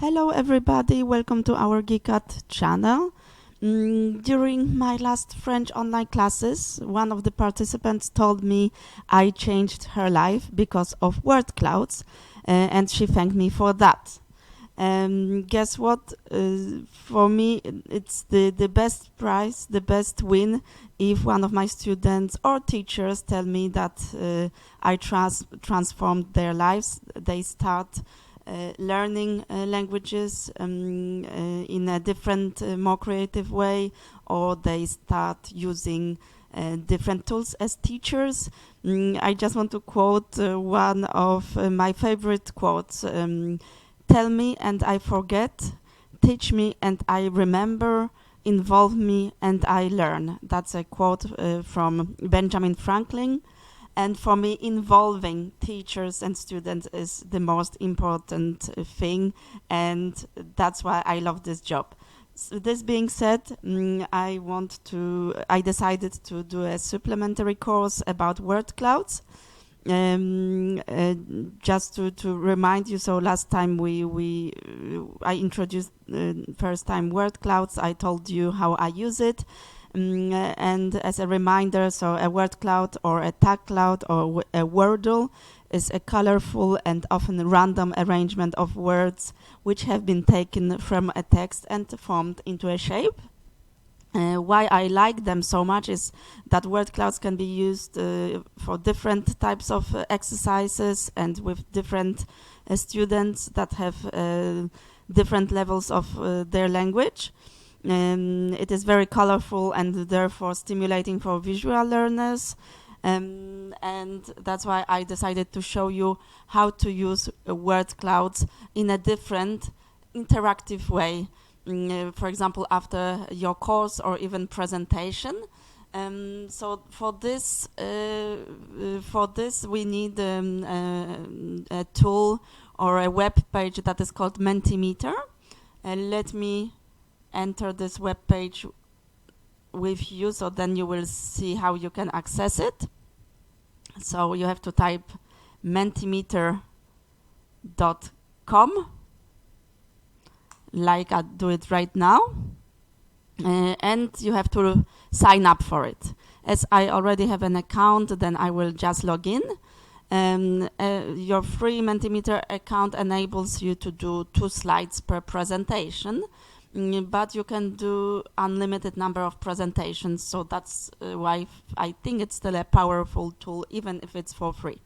Hello everybody, welcome to our Geekcath channel. During my last French online classes, one of the participants told me I changed her life because of word clouds, and she thanked me for that. Guess what? For me, it's the best prize, the best win if one of my students or teachers tell me that I transformed their lives. They start learning languages in a different, more creative way, or they start using different tools as teachers. I just want to quote one of my favorite quotes. Tell me and I forget, teach me and I remember, involve me and I learn. That's a quote from Benjamin Franklin. And for me, involving teachers and students is the most important thing, and that's why I love this job. So this being said, I decided to do a supplementary course about word clouds. Just to remind you, so last time I introduced first time word clouds. I told you how I use it. And as a reminder, so a word cloud or a tag cloud or a wordle is a colorful and often random arrangement of words which have been taken from a text and formed into a shape. Why I like them so much is that word clouds can be used for different types of exercises and with different students that have different levels of their language. It is very colorful and therefore stimulating for visual learners, and that's why I decided to show you how to use word clouds in a different interactive way. For example, after your course or even presentation. So for this we need a tool or a web page that is called Mentimeter. Let me enter this web page with you, so then you will see how you can access it. So you have to type mentimeter.com, like I do it right now, and you have to sign up for it. As I already have an account, then I will just log in. Your free Mentimeter account enables you to do 2 slides per presentation, but you can do unlimited number of presentations, so that's why I think it's still a powerful tool, even if it's for free.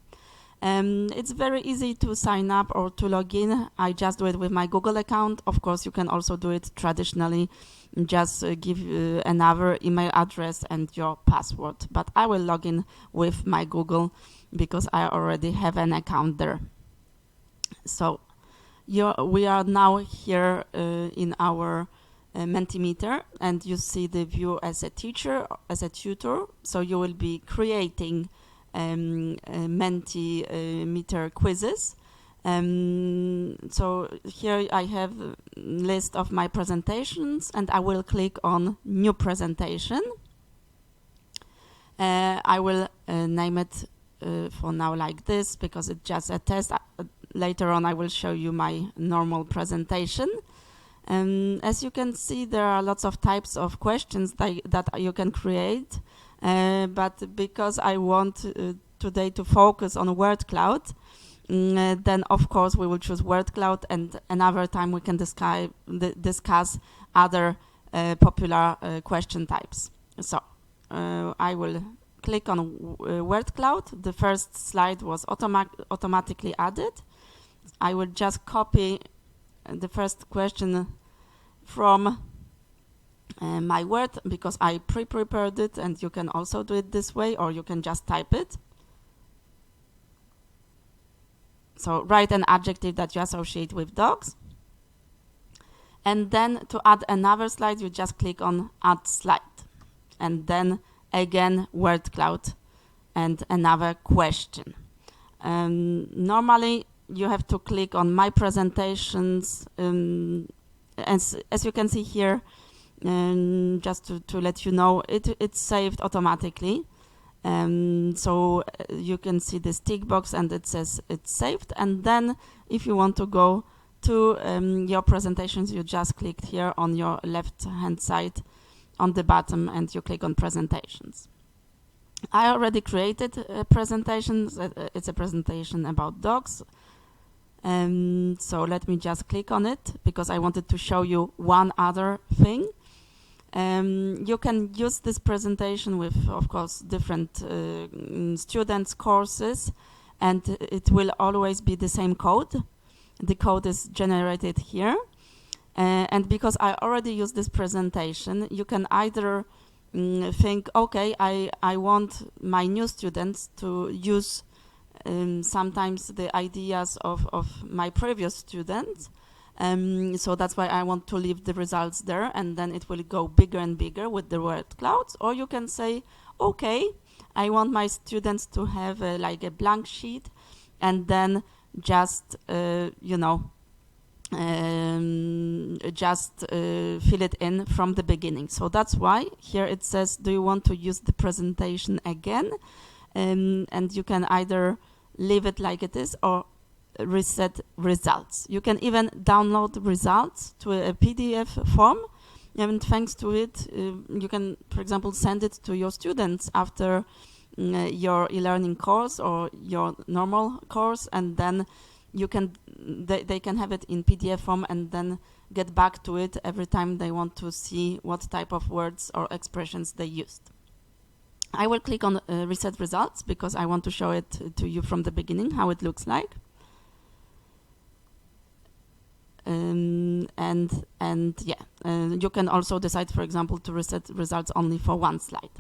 It's very easy to sign up or to log in. I just do it with my Google account. Of course, you can also do it traditionally. Just give another email address and your password. But I will log in with my Google because I already have an account there. So we are now here in our Mentimeter, and you see the view as a teacher, as a tutor. So you will be creating Mentimeter quizzes. So here I have a list of my presentations, and I will click on New Presentation. I will name it for now like this because it's just a test. Later on I will show you my normal presentation. As you can see, there are lots of types of questions that you can create. But because I want today to focus on word cloud, then of course we will choose word cloud, and another time we can discuss other popular question types. So I will click on word cloud. The first slide was automatically added. I will just copy the first question from my word because I pre-prepared it, and you can also do it this way, or you can just type it. So write an adjective that you associate with dogs, and then to add another slide you just click on add slide, and then again word cloud and another question. Normally you have to click on my presentations, as you can see here. Just to let you know, it's saved automatically. So you can see this tick box and it says it's saved, and then if you want to go to your presentations, you just click here on your left hand side on the bottom and you click on presentations. I already created a presentation. It's a presentation about dogs. So let me just click on it because I wanted to show you one other thing. You can use this presentation with, of course, different students' courses, and it will always be the same code. The code is generated here. And because I already used this presentation, you can either think, okay, I want my new students to use sometimes the ideas of my previous students. So that's why I want to leave the results there, and then it will go bigger and bigger with the word clouds. Or you can say, okay, I want my students to have like a blank sheet, and then just fill it in from the beginning. So that's why here it says, do you want to use the presentation again? And you can either leave it like it is or reset results. You can even download results to a PDF form, and thanks to it you can, for example, send it to your students after your e-learning course or your normal course, and then you can they can have it in PDF form and then get back to it every time they want to see what type of words or expressions they used. I will click on reset results because I want to show it to you from the beginning how it looks like. You can also decide, for example, to reset results only for one slide.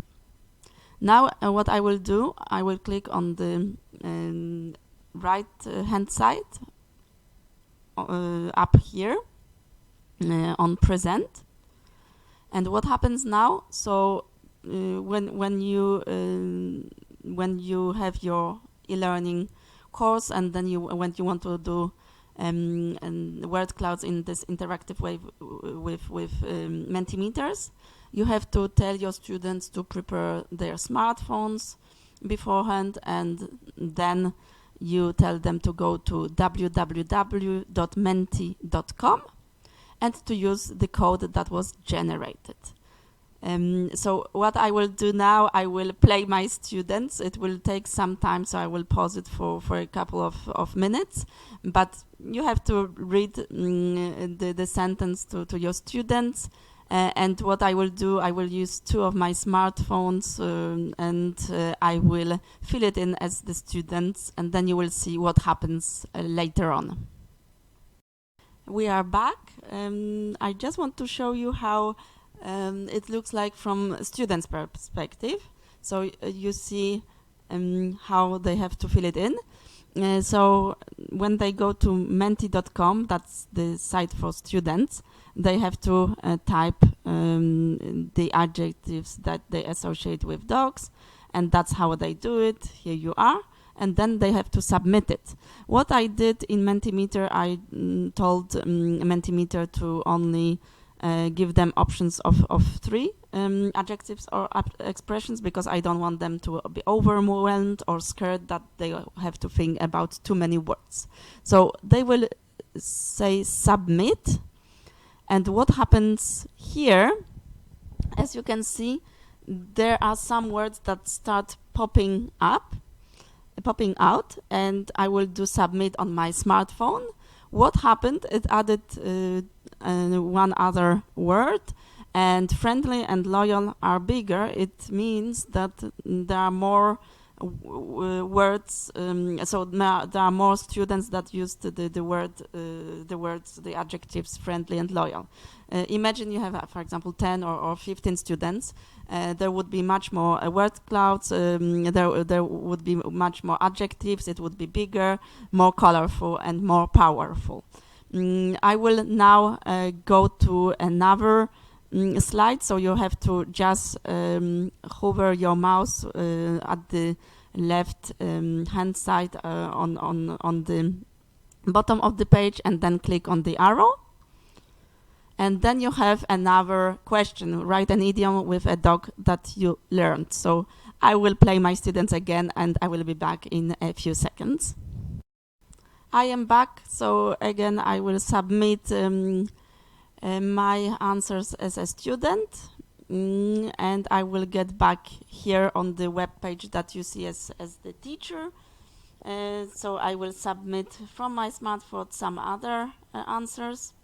Now what I will do, I will click on the right hand side up here on present, and what happens now, so when you have your e-learning course, and then when you want to do word clouds in this interactive way with Mentimeters, you have to tell your students to prepare their smartphones beforehand, and then you tell them to go to www.menti.com and to use the code that was generated. So what I will do now, I will play my students. It will take some time, so I will pause it for a couple of minutes. But you have to read the sentence to your students. And what I will do, I will use two of my smartphones and I will fill it in as the students, and then you will see what happens later on. We are back. I just want to show you how it looks like from students' perspective. So you see how they have to fill it in. So when they go to menti.com, that's the site for students, they have to type the adjectives that they associate with dogs, and that's how they do it. Here you are. And then they have to submit it. What I did in Mentimeter, I told Mentimeter to only give them options of 3 adjectives or expressions, because I don't want them to be overwhelmed or scared that they have to think about too many words. So they will say submit, and what happens here, as you can see, there are some words that start popping out, and I will do submit on my smartphone. What happened? It added one other word, and friendly and loyal are bigger. It means that there are more words, so there are more students that used the adjectives friendly and loyal. Imagine you have, for example, 10 or 15 students. There would be much more word clouds. There would be much more adjectives. It would be bigger, more colorful, and more powerful. I will now go to another slide, so you have to just hover your mouse at the left hand side on the bottom of the page, and then click on the arrow. And then you have another question: write an idiom with a dog that you learned. So I will play my students again, and I will be back in a few seconds. I am back, so again I will submit my answers as a student, and I will get back here on the web page that you see as the teacher. So I will submit from my smartphone some other answers.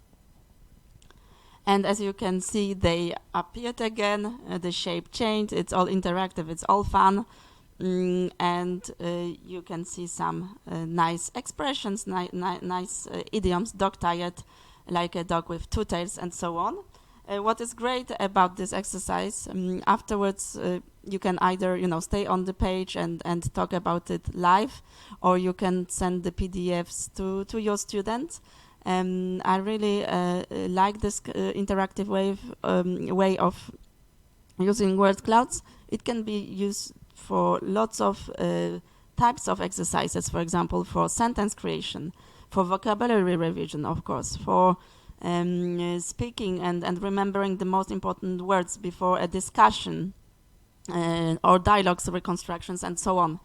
And as you can see, they appeared again, the shape changed, it's all interactive, it's all fun. And you can see some nice expressions, nice idioms, dog-tired, like a dog with two tails, and so on. What is great about this exercise, afterwards you can either stay on the page and talk about it live, or you can send the PDFs to your students. I really like this interactive way of using word clouds. It can be used for lots of types of exercises, for example, for sentence creation, for vocabulary revision, of course, for speaking and remembering the most important words before a discussion, or dialogues reconstructions, and so on.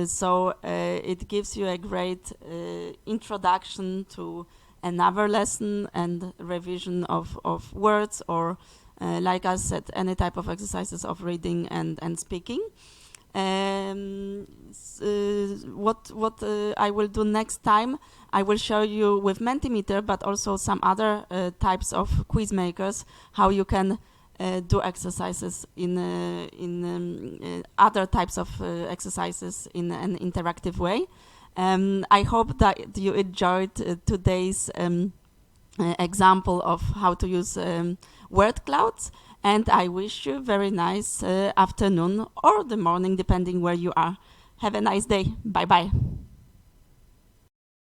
So it gives you a great introduction to another lesson and revision of words, or like I said, any type of exercises of reading and speaking. What I will do next time, I will show you with Mentimeter, but also some other types of quiz makers, how you can do exercises in other types of exercises in an interactive way. I hope that you enjoyed today's example of how to use word clouds, and I wish you a very nice afternoon or the morning, depending where you are. Have a nice day. Bye bye.